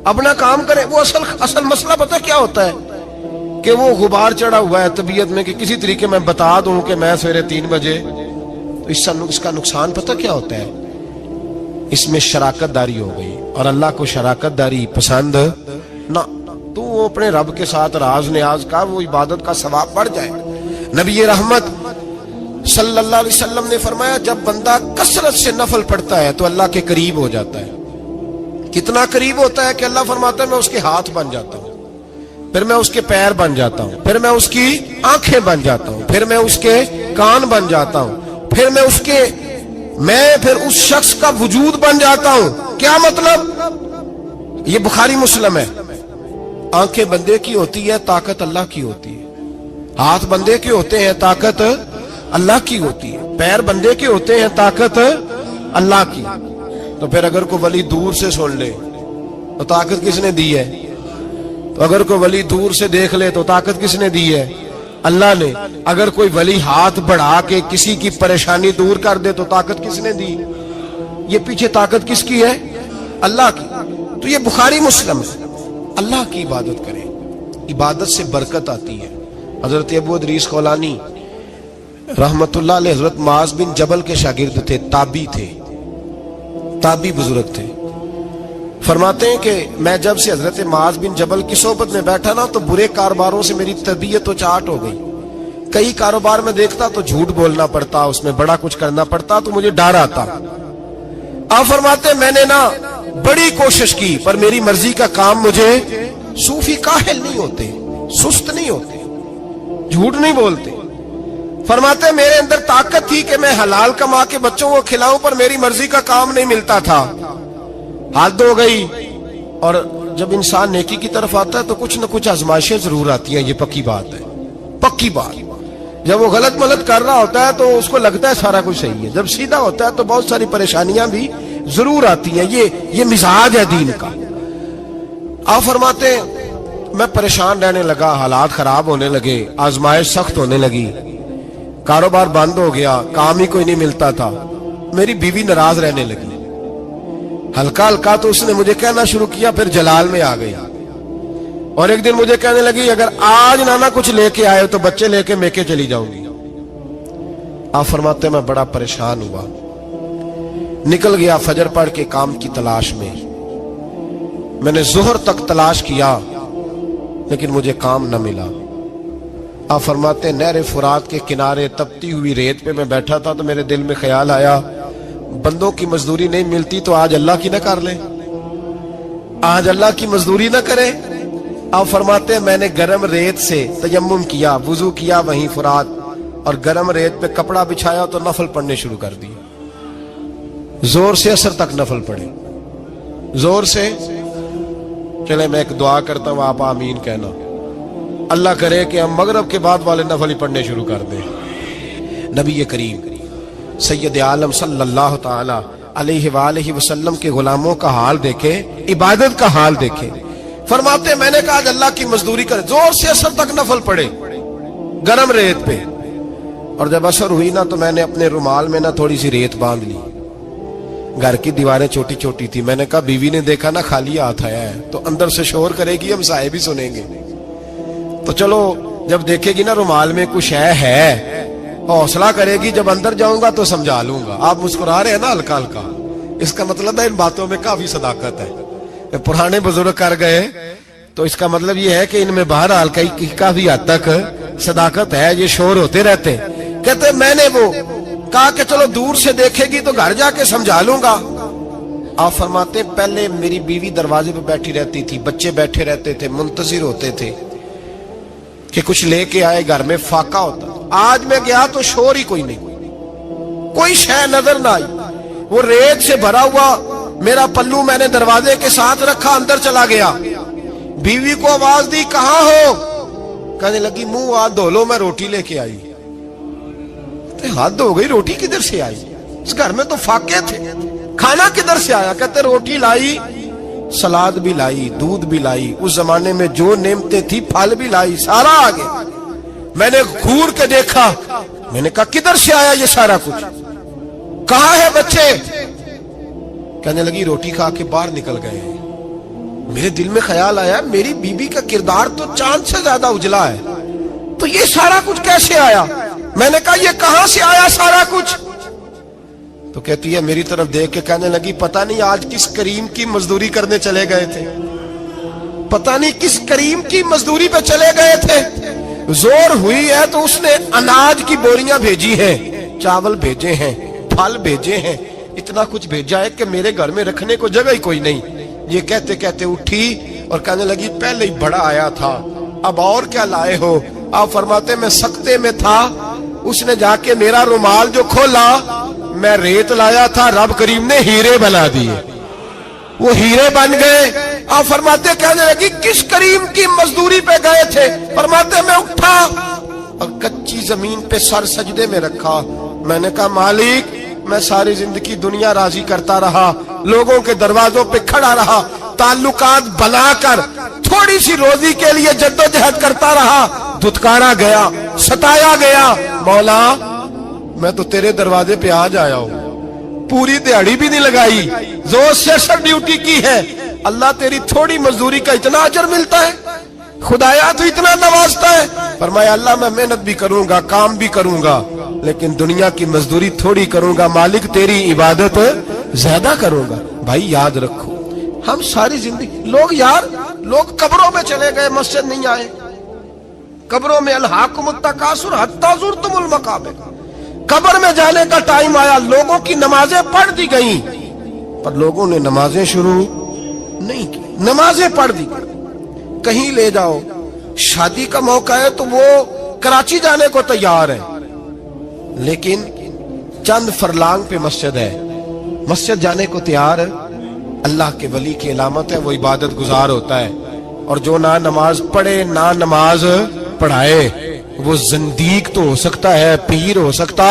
S1: اپنا کام کرے۔ وہ اصل مسئلہ پتہ کیا ہوتا ہے کہ وہ غبار چڑھا ہوا ہے طبیعت میں کہ کسی طریقے میں بتا دوں کہ میں سویرے 3 بجے، تو اس کا نقصان پتہ کیا ہوتا ہے؟ اس میں شراکت داری ہو گئی، اور اللہ کو شراکت داری پسند نہ، تو وہ اپنے رب کے ساتھ راز نیاز کا وہ عبادت کا ثواب بڑھ جائے۔ نبی رحمت صلی اللہ علیہ وسلم نے فرمایا جب بندہ کثرت سے نفل پڑھتا ہے تو اللہ کے قریب ہو جاتا ہے۔ کتنا قریب ہوتا ہے کہ اللہ فرماتا ہے میں اس کے ہاتھ بن جاتا ہوں، پھر میں اس کے پیر بن جاتا ہوں، پھر میں اس کی آنکھیں بن جاتا ہوں، پھر میں اس کے کان بن جاتا ہوں، پھر پھر اس شخص کا وجود بن جاتا ہوں۔ کیا مطلب؟ یہ بخاری مسلم ہے۔ آنکھیں بندے کی ہوتی ہے، طاقت اللہ کی ہوتی ہے۔ ہاتھ بندے کے ہوتے ہیں، طاقت اللہ کی ہوتی ہے۔ پیر بندے کے ہوتے ہیں، طاقت اللہ کی۔ تو پھر اگر کوئی ولی دور سے سن لے تو طاقت کس نے دی ہے؟ تو اگر کوئی ولی دور سے دیکھ لے تو طاقت کس نے دی ہے؟ اللہ نے۔ اگر کوئی ولی ہاتھ بڑھا کے کسی کی پریشانی دور کر دے تو طاقت کس نے دی؟ یہ پیچھے طاقت کس کی ہے؟ اللہ کی۔ تو یہ بخاری مسلم ہے۔ اللہ کی عبادت کریں، عبادت سے برکت آتی ہے۔ حضرت ابو ادریس خولانی رحمت اللہ علیہ حضرت معاذ بن جبل کے شاگرد تھے، تابعی بزرگ تھے۔ فرماتے ہیں کہ میں جب سے حضرت معاذ بن جبل کی صحبت میں بیٹھا نا تو برے کاروباروں سے میری طبیعت تو چاٹ ہو گئی۔ کئی کاروبار میں دیکھتا تو جھوٹ بولنا پڑتا، اس میں بڑا کچھ کرنا پڑتا، تو مجھے ڈر آتا۔ آپ فرماتے ہیں میں نے نا بڑی کوشش کی پر میری مرضی کا کام مجھے، صوفی کاہل نہیں ہوتے، سست نہیں ہوتے، جھوٹ نہیں بولتے۔ فرماتے ہیں میرے اندر طاقت تھی کہ میں حلال کما کے بچوں کو کھلاؤں پر میری مرضی کا کام نہیں ملتا تھا۔ حد ہو گئی۔ اور جب انسان نیکی کی طرف آتا ہے تو کچھ نہ کچھ آزمائشیں ضرور آتی ہیں، یہ پکی بات ہے، پکی بات۔ جب وہ غلط ملت کر رہا ہوتا ہے تو اس کو لگتا ہے سارا کچھ صحیح ہے، جب سیدھا ہوتا ہے تو بہت ساری پریشانیاں بھی ضرور آتی ہیں، یہ مزاج ہے دین کا۔ آپ فرماتے ہیں میں پریشان رہنے لگا، حالات خراب ہونے لگے، آزمائش سخت ہونے لگی، کاروبار بند ہو گیا، کام ہی کوئی نہیں ملتا تھا۔ میری بیوی ناراض رہنے لگی، ہلکا ہلکا تو اس نے مجھے کہنا شروع کیا، پھر جلال میں آ گئی، اور ایک دن مجھے کہنے لگی اگر آج نانا کچھ لے کے آئے تو بچے لے کے میکے چلی جاؤں گی۔ آپ فرماتے ہیں میں بڑا پریشان ہوا، نکل گیا فجر پڑھ کے کام کی تلاش میں۔ میں نے ظہر تک تلاش کیا لیکن مجھے کام نہ ملا۔ آپ فرماتے ہیں نہر فرات کے کنارے تپتی ہوئی ریت پہ میں بیٹھا تھا تو میرے دل میں خیال آیا بندوں کی مزدوری نہیں ملتی تو آج اللہ کی نہ کر لیں، آج اللہ کی مزدوری نہ کرے۔ آپ فرماتے ہیں میں نے گرم ریت سے تیمم کیا، وضو کیا وہیں فرات، اور گرم ریت پہ کپڑا بچھایا تو نفل پڑھنے شروع کر دی، زور سے اثر تک نفل پڑھے، زور سے۔ چلے میں ایک دعا کرتا ہوں، آپ آمین کہنا، اللہ کرے کہ ہم مغرب کے بعد والے نفل ہی پڑھنے شروع کر دیں۔ نبی کریم سید عالم صلی اللہ تعالی علیہ وآلہ وسلم کے غلاموں کا حال دیکھے، عبادت کا حال دیکھے۔ فرماتے میں نے کہا آج اللہ کی مزدوری کرے، زور سے اثر تک نفل پڑھے گرم ریت پہ، اور جب اثر ہوئی نا تو میں نے اپنے رومال میں نا تھوڑی سی ریت باندھ لی۔ گھر کی دیواریں چھوٹی چھوٹی تھی، میں نے کہا بیوی نے دیکھا نا خالی ہاتھ آیا ہے تو اندر سے شور کرے گی، ہم صاحب بھی سنیں گے، تو چلو جب دیکھے گی نا رومال میں کچھ ہے حوصلہ کرے گی، جب اندر جاؤں گا تو سمجھا لوں گا۔ آپ مسکرا رہے ہیں نا ہلکا ہلکا، اس کا مطلب ہے ان باتوں میں کافی صداقت ہے۔ پرانے بزرگ کر گئے تو اس کا مطلب یہ ہے کہ ان میں بہرحال کافی حد تک صداقت ہے، یہ شور ہوتے رہتے۔ کہتے میں نے وہ کہا کہ چلو دور سے دیکھے گی تو گھر جا کے سمجھا لوں گا۔ آپ فرماتے پہلے میری بیوی دروازے پہ بیٹھی رہتی تھی، بچے بیٹھے رہتے تھے، منتظر ہوتے تھے کہ کچھ لے کے آئے، گھر میں فاقہ ہوتا۔ آج میں گیا تو شور ہی کوئی نہیں، کوئی شے نظر نہ آئی، وہ ریت سے بھرا ہوا میرا پلو میں نے دروازے کے ساتھ رکھا، اندر چلا گیا، بیوی کو آواز دی کہاں ہو؟ کہنے لگی منہ ہاتھ دھو لو، میں روٹی لے کے آئی۔ حد ہو گئی، روٹی کدھر سے آئی؟ اس گھر میں تو فاقے تھے، کھانا کدھر سے آیا؟ کہتے روٹی لائی، سلاد بھی لائی، دودھ بھی لائی، اس زمانے میں جو نعمتیں تھی پھل بھی لائی، سارا آ گیا۔ میں نے گھور کے دیکھا، میں نے کہا کدھر سے آیا یہ سارا کچھ؟ کہاں ہے بچے؟ کہنے لگی روٹی کھا کے باہر نکل گئے۔ میرے دل میں خیال آیا میری بیوی کا کردار تو چاند سے زیادہ اجلا ہے، تو یہ سارا کچھ کیسے آیا؟ میں نے کہا یہ کہاں سے آیا سارا کچھ؟ تو کہتی ہے میری طرف دیکھ کے کہنے لگی پتہ نہیں آج کس کریم کی مزدوری کرنے چلے گئے تھے، پتہ نہیں کس کریم کی مزدوری پہ چلے گئے تھے، زور ہوئی ہے تو اس نے اناج کی بوریاں بھیجی ہیں، چاول بھیجے ہیں، پھل بھیجے ہیں، اتنا کچھ بھیجا ہے کہ میرے گھر میں رکھنے کو جگہ ہی کوئی نہیں۔ یہ کہتے کہتے اٹھی اور کہنے لگی پہلے ہی بڑا آیا تھا، اب اور کیا لائے ہو؟ آپ فرماتے میں سکتے میں تھا، اس نے جا کے میرا رومال جو کھولا، میں ریت لایا تھا، رب کریم نے ہیرے بنا دیے، وہ ہیرے بن گئے۔ آپ فرماتے کہنے لگی کس کریم کی مزدوری پہ گئے تھے؟ فرماتے میں اٹھا اور کچی زمین پہ سر سجدے میں رکھا، میں نے کہا مالک میں ساری زندگی دنیا راضی کرتا رہا، لوگوں کے دروازوں پہ کھڑا رہا، تعلقات بنا کر تھوڑی سی روزی کے لیے جدوجہد کرتا رہا، دھتکارا گیا، ستایا گیا، مولا میں تو تیرے دروازے پہ آج آیا ہوں، پوری دیہڑی بھی نہیں لگائی، زور سے سر ڈیوٹی کی ہے، اللہ تیری تھوڑی مزدوری کا اتنا اجر ملتا ہے، خدایا تو اتنا نوازتا ہے۔ فرمایا اللہ میں محنت بھی کروں گا، کام بھی کروں گا، لیکن دنیا کی مزدوری تھوڑی کروں گا، مالک تیری عبادت زیادہ کروں گا۔ بھائی یاد رکھو ہم ساری زندگی لوگ قبروں میں چلے گئے، مسجد نہیں آئے، قبروں میں الہاکم التکاثر حتی زرتم المقابر، قبر میں جانے کا ٹائم آیا، لوگوں کی نمازیں پڑھ دی گئیں پر لوگوں نے نمازیں شروع نہیں کی، نمازیں پڑھ دی گئیں۔ کہیں لے جاؤ، شادی کا موقع ہے تو وہ کراچی جانے کو تیار ہے، لیکن چند فرلانگ پہ مسجد ہے، مسجد جانے کو تیار ہے۔ اللہ کے ولی کی علامت ہے وہ عبادت گزار ہوتا ہے، اور جو نہ نماز پڑھے نہ نماز پڑھائے وہ زندیق تو ہو سکتا ہے، پیر ہو سکتا،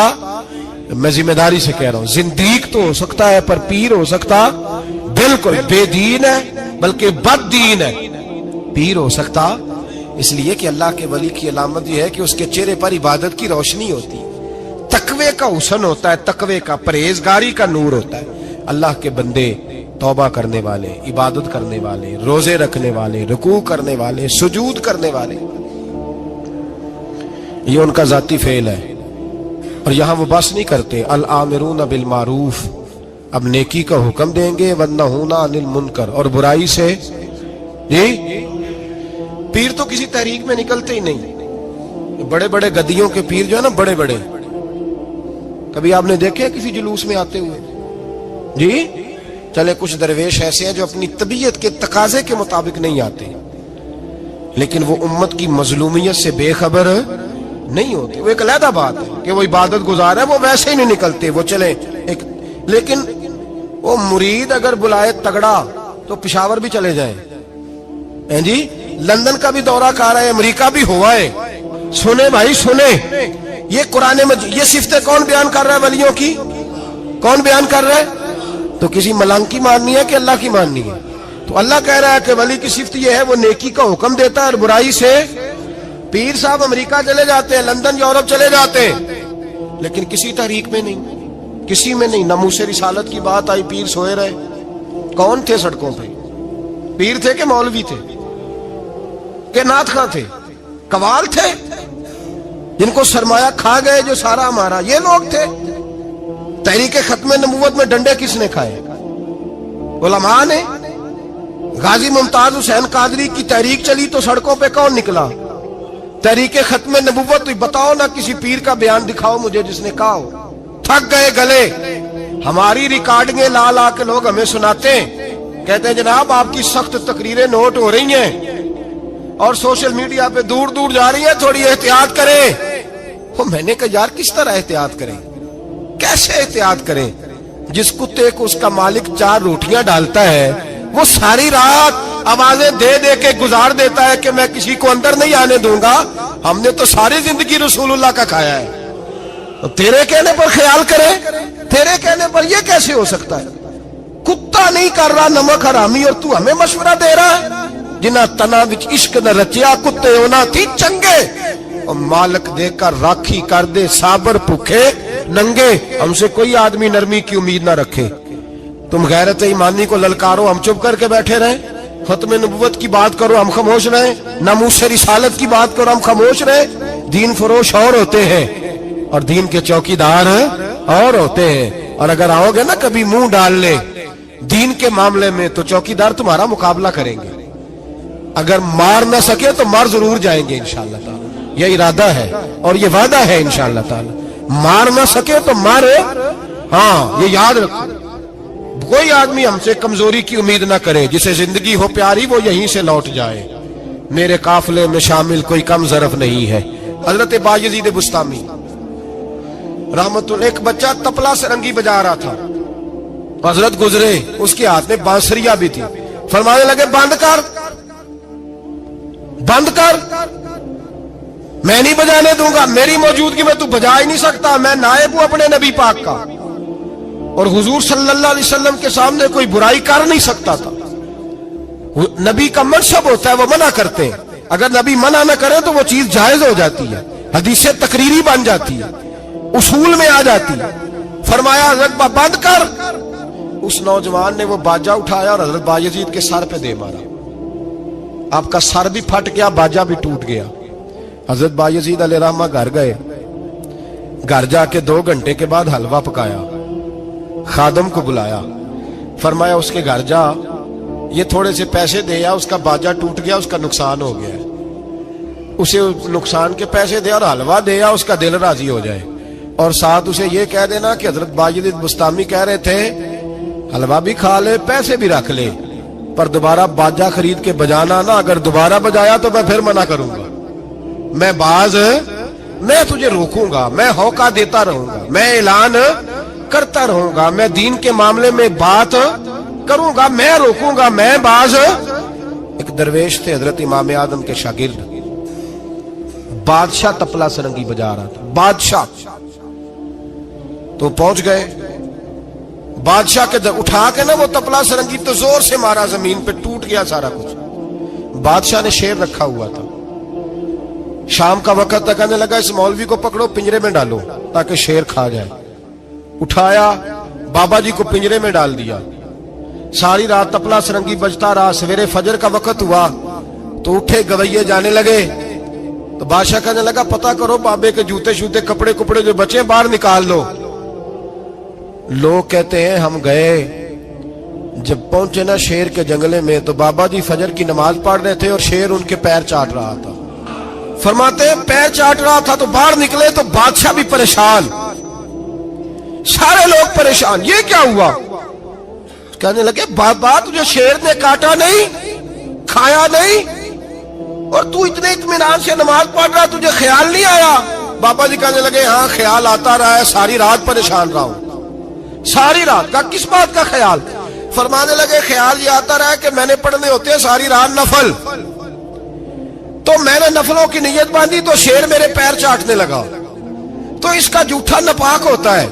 S1: میں ذمہ داری سے کہہ رہا ہوں زندیق تو ہو سکتا ہے پر پیر ہو سکتا بالکل بے دین ہے، بلکہ بد دین ہے، پیر ہو سکتا، اس لیے کہ اللہ کے ولی کی علامت یہ ہے کہ اس کے چہرے پر عبادت کی روشنی ہوتی، تقوی کا حسن ہوتا ہے، تقوی کا، پرہیزگاری کا نور ہوتا ہے۔ اللہ کے بندے توبہ کرنے والے، عبادت کرنے والے، روزے رکھنے والے، رکوع کرنے والے، سجود کرنے والے، یہ ان کا ذاتی فعل ہے۔ اور یہاں وہ بس نہیں کرتے، الآمرون بالمعروف، اب نیکی کا حکم دیں گے، والنہون عن المنکر، اور برائی سے۔ جی پیر تو کسی تحریک میں نکلتے ہی نہیں، بڑے بڑے گدیوں کے پیر جو ہے نا، بڑے بڑے، کبھی آپ نے دیکھے کسی جلوس میں آتے ہوئے؟ جی چلے کچھ درویش ایسے ہیں جو اپنی طبیعت کے تقاضے کے مطابق نہیں آتے، لیکن وہ امت کی مظلومیت سے بے خبر نہیں ہوتے، وہ ایک علیحدہ بات ہے کہ وہ عبادت گزار ہے، وہ ویسے ہی نہیں نکلتے، وہ چلے ایک، لیکن وہ مرید اگر بلائے تگڑا تو پشاور بھی چلے جائیں، جی لندن کا بھی دورہ کر رہا ہے، امریکہ بھی ہوا ہے، سنے بھائی سنے، یہ قرآن مجید، یہ صفتیں کون بیان کر رہا ہے ولیوں کی؟ کون بیان کر رہا ہے؟ تو کسی ملنگ کی ماننی ہے کہ اللہ کی ماننی ہے؟ تو اللہ کہہ رہا ہے کہ ولی کی صفت یہ ہے وہ نیکی کا حکم دیتا ہے اور برائی سے۔ پیر صاحب امریکہ چلے جاتے ہیں، لندن یورپ چلے جاتے ہیں، لیکن کسی تحریک میں نہیں، کسی میں نہیں۔ ناموس رسالت کی بات آئی، پیر سوئے رہے، کون تھے سڑکوں پہ؟ پیر تھے کہ مولوی تھے کہ نعت خواں تھے؟ قوال تھے جن کو سرمایہ کھا گئے جو سارا ہمارا، یہ لوگ تھے؟ تحریک ختم نبوت میں ڈنڈے کس نے کھائے؟ علماء نے۔ غازی ممتاز حسین قادری کی تحریک چلی تو سڑکوں پہ کون نکلا؟ تحریک ختم نبوت۔ بتاؤ نا کسی پیر کا بیان دکھاؤ مجھے جس نے کہا ہو۔ تھک گئے گلے، ہماری ریکارڈنگیں لا لا کے لوگ ہمیں سناتے ہیں، کہتے ہیں جناب آپ کی سخت تقریریں نوٹ ہو رہی ہیں اور سوشل میڈیا پہ دور دور جا رہی ہیں، تھوڑی احتیاط کریں۔ وہ میں نے کہا یار کس طرح احتیاط کریں، کیسے احتیاط کریں؟ جس کتے کو اس کا مالک 4 روٹیاں ڈالتا ہے وہ ساری رات آوازیں دے دے کے گزار دیتا ہے کہ میں کسی کو اندر نہیں آنے دوں گا، ہم نے تو ساری زندگی رسول اللہ کا کھایا ہے، تو تیرے کہنے پر خیال کرے، تیرے کہنے پر یہ کیسے ہو سکتا ہے؟ کتا نہیں کر رہا نمک حرامی اور تو ہمیں مشورہ دے رہا ہے؟ جنہ تنا وچ عشق نہ رچیا کتے ہونا تھی چنگے، اور مالک دے کر راکھی کر دے صابر بھوکے ننگے، ہم سے کوئی آدمی نرمی کی امید نہ رکھے۔ تم غیرت ایمانی کو للکارو، ہم چپ کر کے بیٹھے رہیں؟ ختم نبوت کی بات کرو ہم خاموش رہیں؟ ناموس رسالت کی بات کرو ہم خاموش رہیں؟ دین فروش اور ہوتے ہیں اور دین کے چوکیدار اور ہوتے ہیں۔ اور اگر آؤ گے نا کبھی منہ ڈالنے دین کے معاملے میں تو چوکیدار تمہارا مقابلہ کریں گے. اگر مار نہ سکے تو مار ضرور جائیں گے انشاءاللہ تعالی. یہ ارادہ ہے اور یہ وعدہ ہے انشاءاللہ تعالی. مار نہ سکے تو مارے. ہاں یہ یاد رکھو, کوئی آدمی ہم سے کمزوری کی امید نہ کرے. جسے زندگی ہو پیاری وہ یہیں سے لوٹ جائے. میرے قافلے میں شامل کوئی کم ظرف نہیں ہے. حضرت بایزید بستامی رحمت اللہ, ایک بچہ تپلا سرنگی بجا رہا تھا, حضرت گزرے, اس کے ہاتھ میں بانسریاں بھی تھی. فرمانے لگے بند کر, بند کر, میں نہیں بجانے دوں گا, میری موجودگی میں تو بجا ہی نہیں سکتا, میں نائب ہوں اپنے نبی پاک کا, اور حضور صلی اللہ علیہ وسلم کے سامنے کوئی برائی کر نہیں سکتا تھا. نبی کا منصب ہوتا ہے وہ منع کرتے ہیں, اگر نبی منع نہ کرے تو وہ چیز جائز ہو جاتی ہے, حدیث تقریری بن جاتی ہے, اصول میں آ جاتی ہے. فرمایا حضرت بند کر. اس نوجوان نے وہ باجا اٹھایا اور حضرت بایزید کے سر پہ دے مارا. آپ کا سر بھی پھٹ گیا, باجا بھی ٹوٹ گیا. حضرت بایزید علیہ رحمہ گھر گئے. گھر جا کے 2 گھنٹے کے بعد حلوہ پکایا, خادم کو بلایا, فرمایا اس کے گھر جا, یہ تھوڑے سے پیسے دے یا, اس کا باجا ٹوٹ گیا, اس کا نقصان ہو گیا ہے, اسے نقصان کے پیسے دے اور حلوہ دے یا, اس کا دل راضی ہو جائے. اور ساتھ اسے یہ کہہ دینا کہ حضرت بایزید بستامی کہہ رہے تھے حلوہ بھی کھا لے, پیسے بھی رکھ لے, پر دوبارہ باجا خرید کے بجانا نا. اگر دوبارہ بجایا تو میں پھر منع کروں گا. میں میں تجھے روکوں گا, میں ہوکا دیتا رہوں گا, میں اعلان کرتا رہوں گا, میں دین کے معاملے میں بات کروں گا, میں روکوں گا, میں باز. ایک درویش تھے حضرت امام اعظم کے شاگرد, بادشاہ تپلا سرنگی بجا رہا تھا, بادشاہ. تو پہنچ گئے, بادشاہ کے اٹھا کے نا وہ تپلا سرنگی تو زور سے مارا, زمین پہ ٹوٹ گیا سارا کچھ. بادشاہ نے شیر رکھا ہوا تھا, شام کا وقت تک کہنے لگا اس مولوی کو پکڑو, پنجرے میں ڈالو تاکہ شیر کھا جائے. اٹھایا, بابا جی کو پنجرے میں ڈال دیا. ساری رات تپلا سرنگی بجتا رہا. سویرے فجر کا وقت ہوا تو اٹھے گویے جانے لگے. تو بادشاہ کہنے لگا پتہ کرو بابے کے جوتے شوتے کپڑے جو بچے باہر نکال دو. لوگ کہتے ہیں ہم گئے, جب پہنچے نا شیر کے جنگلے میں تو بابا جی فجر کی نماز پڑھ رہے تھے اور شیر ان کے پیر چاٹ رہا تھا. فرماتے ہیں پیر چاٹ رہا تھا تو باہر نکلے تو بادشاہ بھی پریشان, سارے لوگ پریشان, یہ کیا ہوا؟ کہنے لگے بابا تجھے شیر نے کاٹا نہیں, کھایا نہیں, اور تو اتنے اطمینان سے نماز پڑھ رہا, تجھے خیال نہیں آیا؟ بابا جی کہنے لگے ہاں خیال آتا رہا ہے, ساری رات پریشان رہا ہوں. ساری رات کا کس بات کا خیال؟ فرمانے لگے خیال یہ آتا رہا کہ میں نے پڑھنے ہوتے ہیں ساری رات نفل, تو میں نے نفلوں کی نیت باندھی تو شیر میرے پیر چاٹنے لگا, تو اس کا جھوٹا ناپاک ہوتا ہے.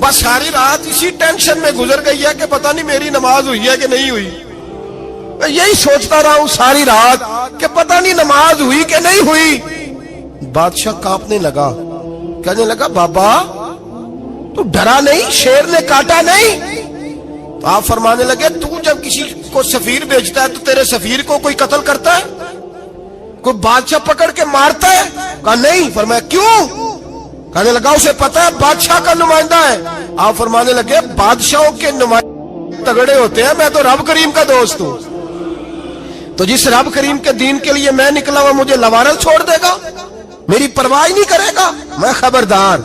S1: بس ساری رات اسی ٹینشن میں گزر گئی ہے کہ پتہ نہیں میری نماز ہوئی ہے کہ نہیں ہوئی. میں یہی سوچتا رہا ہوں ساری رات کہ پتہ نہیں نماز ہوئی کہ نہیں ہوئی. بادشاہ کانپنے لگا, کہنے لگا بابا تو ڈرا نہیں, شیر نے کاٹا نہیں؟ تو آپ فرمانے لگے تو جب کسی کو سفیر بھیجتا ہے تو تیرے سفیر کو کوئی قتل کرتا ہے, کوئی بادشاہ پکڑ کے مارتا ہے؟ کہا نہیں. فرمایا کیوں؟ کہنے لگا اسے پتا ہے بادشاہ کا نمائندہ ہے. آپ فرمانے لگے بادشاہوں کے نمائندے تگڑے ہوتے ہیں, میں تو رب کریم کا دوست ہوں, تو جس رب کریم کے دین کے لیے میں نکلا ہوا مجھے لوارل چھوڑ دے گا, میری پرواہ نہیں کرے گا؟ میں خبردار,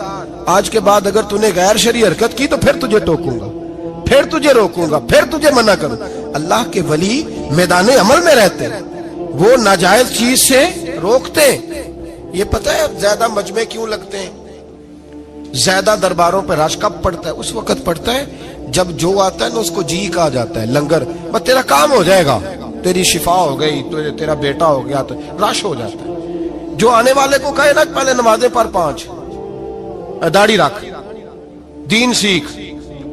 S1: آج کے بعد اگر تو نے غیر شرعی حرکت کی تو پھر تجھے ٹوکوں گا, پھر تجھے روکوں گا, پھر تجھے منع کروں. اللہ کے ولی میدان عمل میں رہتے ہیں, وہ ناجائز چیز سے روکتے ہیں. یہ پتہ ہے زیادہ مجمع کیوں لگتے ہیں, زیادہ درباروں پہ رش کب پڑتا ہے؟ اس وقت پڑتا ہے جب جو آتا ہے نا اس کو جی کہا جاتا ہے, لنگر, بس تیرا کام ہو جائے گا, تیری شفا ہو گئی, تیرا بیٹا ہو گیا, تو رش ہو جاتا ہے. جو آنے والے کو کہے نا پہلے نمازیں پر 5, داڑھی رکھ, دین سیکھ,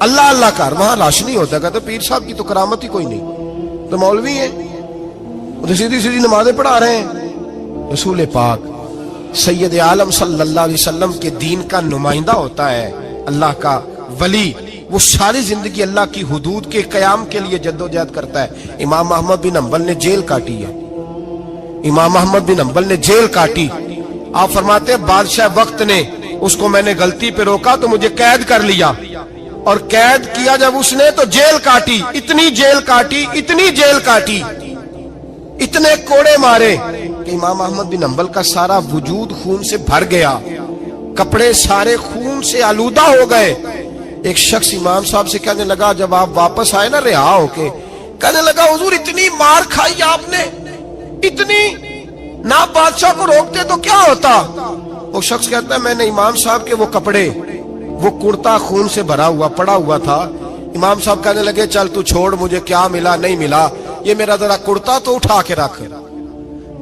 S1: اللہ اللہ کر, وہاں رش نہیں ہوتا. کہتے پیر صاحب کی تو کرامت ہی کوئی نہیں, تو مولوی ہیں, تو سیدھی سیدھی نمازیں پڑھا رہے ہیں. رسول پاک سید عالم صلی اللہ علیہ وسلم کے دین کا نمائندہ ہوتا ہے, اللہ کا ولی, وہ ساری زندگی اللہ کی حدود کے قیام کے لیے جدوجہد کرتا ہے. امام احمد بن حنبل نے جیل کاٹی ہے, امام احمد بن حنبل نے جیل کاٹی. آپ فرماتے ہیں بادشاہ وقت نے اس کو, میں نے غلطی پہ روکا تو مجھے قید کر لیا, اور قید کیا جب اس نے تو جیل کاٹی، اتنی جیل کاٹی، اتنی جیل کاٹی، اتنے کوڑے مارے کہ امام احمد بن حنبل کا سارا وجود خون سے بھر گیا، کپڑے سارے خون سے آلودہ ہو گئے۔ ایک شخص امام صاحب سے کہنے لگا جب آپ واپس آئے نا رہا ہو کے، کہنے لگا حضور اتنی مار کھائی آپ نے، اتنی، نہ بادشاہ کو روکتے تو کیا ہوتا؟ وہ شخص کہتا ہے میں نے امام صاحب کے وہ کپڑے، وہ کرتا خون سے بھرا ہوا پڑا ہوا تھا، امام صاحب کہنے لگے چل تو چھوڑ، مجھے کیا ملا نہیں ملا، یہ میرا ذرا کرتا تو اٹھا کے رکھ،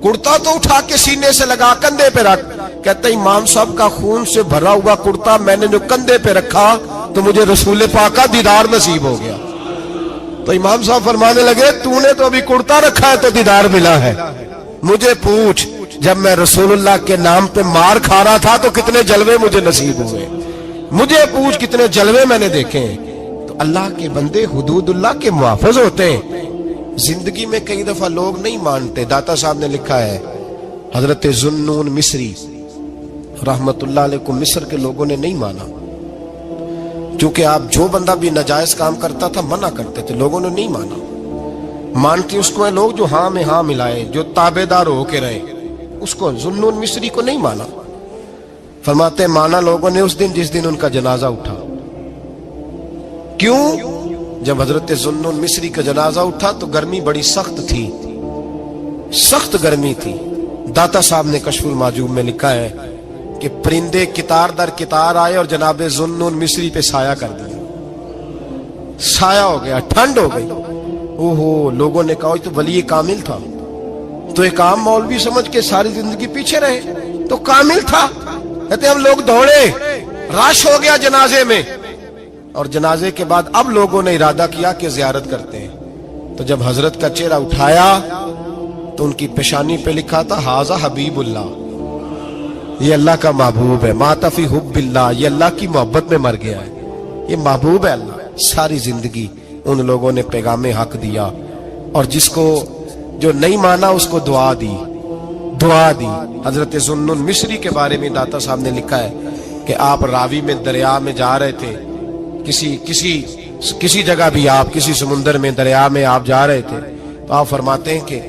S1: کرتا تو اٹھا کے سینے سے لگا کندھے پہ رکھ۔ کہتا ہے امام صاحب کا خون سے بھرا ہوا کرتا میں نے جو کندھے پہ رکھا تو مجھے رسول پاک کا دیدار نصیب ہو گیا۔ تو امام صاحب فرمانے لگے تو نے تو ابھی کرتا رکھا ہے تو دیدار ملا ہے، مجھے پوچھ جب میں رسول اللہ کے نام پہ مار کھا رہا تھا تو کتنے جلوے مجھے نصیب ہوئے، مجھے پوچھ کتنے جلوے میں نے دیکھے ہیں۔ تو اللہ کے بندے حدود اللہ کے محافظ ہوتے ہیں۔ زندگی میں کئی دفعہ لوگ نہیں مانتے، داتا صاحب نے لکھا ہے حضرت ذوالنون مصری رحمت اللہ علیہ کو مصر کے لوگوں نے نہیں مانا، چونکہ آپ جو بندہ بھی ناجائز کام کرتا تھا منع کرتے تھے، لوگوں نے نہیں مانا۔ مانتے اس کو ہیں لوگ جو ہاں میں ہاں ملائے، جو تابع دار ہو کے رہے، اس کو ذوالنون مصری کو نہیں مانا۔ فرماتے مانا لوگوں نے اس دن جس دن ان کا جنازہ اٹھا۔ کیوں؟ جب حضرت ذوالنون مصری کا جنازہ اٹھا تو گرمی بڑی سخت تھی، سخت گرمی تھی۔ داتا صاحب نے کشف المحجوب میں لکھا ہے کہ پرندے کتار در کتار آئے اور جناب ذوالنون مصری پہ سایہ کر دیا، سایہ ہو گیا، ٹھنڈ ہو گئی۔ اوہو، لوگوں نے کہا تو ولی کامل تھا، تو ایک عام مولوی سمجھ کے ساری زندگی پیچھے رہے، تو کامل تھا۔ کہتے ہم لوگ دوڑے، رش ہو گیا جنازے میں، اور جنازے کے بعد اب لوگوں نے ارادہ کیا کہ زیارت کرتے ہیں۔ تو جب حضرت کا چہرہ اٹھایا تو ان کی پیشانی پہ لکھا تھا ھذا حبیب اللہ، یہ اللہ کا محبوب ہے، مات فی حب اللہ، یہ اللہ کی محبت میں مر گیا ہے، یہ محبوب ہے اللہ۔ ساری زندگی ان لوگوں نے پیغام حق دیا، اور جس کو جو نہیں مانا اس کو دعا دی، دعا دی۔ حضرت ذوالنون مصری کے بارے میں داتا صاحب نے لکھا ہے کہ آپ راوی میں دریا میں جا رہے تھے، کسی جگہ بھی آپ کسی سمندر میں دریا میں آپ جا رہے تھے، تو آپ فرماتے ہیں کہ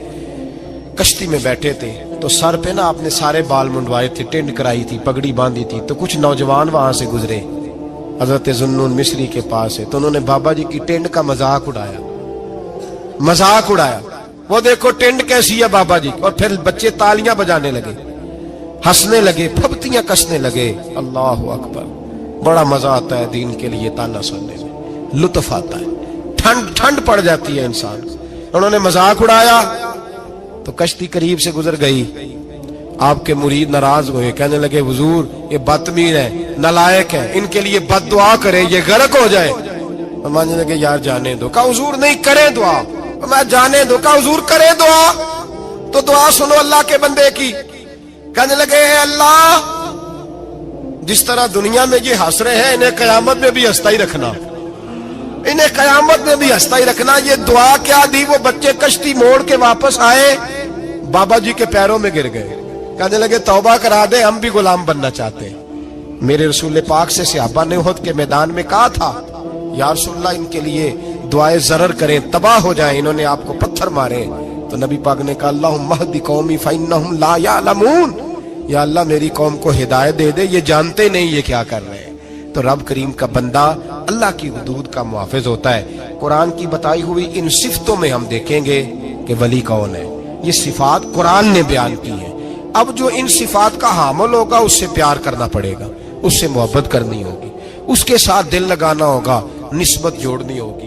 S1: کشتی میں بیٹھے تھے تو سر پہ نا آپ نے سارے بال منڈوائے تھے، ٹینڈ کرائی تھی، پگڑی باندھی تھی، تو کچھ نوجوان وہاں سے گزرے حضرت ذوالنون مصری کے پاس ہے، تو انہوں نے بابا جی کی ٹینڈ کا مذاق اڑایا، مذاق اڑایا، وہ دیکھو ٹینڈ کیسی ہے بابا جی، اور پھر بچے تالیاں بجانے لگے، ہنسنے لگے، پھپتیاں کسنے لگے۔ اللہ اکبر، بڑا مزہ آتا ہے دین کے لیے تانا سننے میں، لطف آتا ہے، ٹھنڈ پڑ جاتی ہے انسان۔ انہوں نے مذاق اڑایا تو کشتی قریب سے گزر گئی، آپ کے مرید ناراض ہوئے، کہنے لگے حضور یہ بدتمیز ہے، نالائق ہے، ان کے لیے بد دعا کریں یہ غرق ہو جائے۔ فرمانے لگے یار جانے دو۔ کہا حضور نہیں، کریں دعا۔ میں جانے دو۔ کہا حضور کریں دعا، تو دعا سنو اللہ کے بندے کی۔ کہنے لگے اے اللہ، جس طرح دنیا میں یہ ہنس رہے ہیں انہیں قیامت میں بھی ہنستا ہی رکھنا، انہیں قیامت میں بھی ہنستا ہی رکھنا۔ یہ دعا کیا دی؟ وہ بچے کشتی موڑ کے واپس آئے، بابا جی کے پیروں میں گر گئے، کہنے لگے توبہ کرا دے، ہم بھی غلام بننا چاہتے ہیں۔ میرے رسول پاک سے صحابہ نے احد کے میدان میں کہا تھا یا رسول اللہ ان کے لیے دعائے ضرر کریں، تباہ ہو جائیں، انہوں نے آپ کو پتھر مارے، تو نبی پاک نے کہا اللہم اہد قومی فانہم لا یعلمون، یا اللہ میری قوم کو ہدایت دے دے، یہ جانتے نہیں یہ کیا کر رہے ہیں۔ تو رب کریم کا بندہ اللہ کی حدود کا محافظ ہوتا ہے۔ قرآن کی بتائی ہوئی ان صفتوں میں ہم دیکھیں گے کہ ولی کون ہے، یہ صفات قرآن نے بیان کی ہیں۔ اب جو ان صفات کا حامل ہوگا اس سے پیار کرنا پڑے گا، اس سے محبت کرنی ہوگی، اس کے ساتھ دل لگانا ہوگا، نسبت جوڑنی ہوگی۔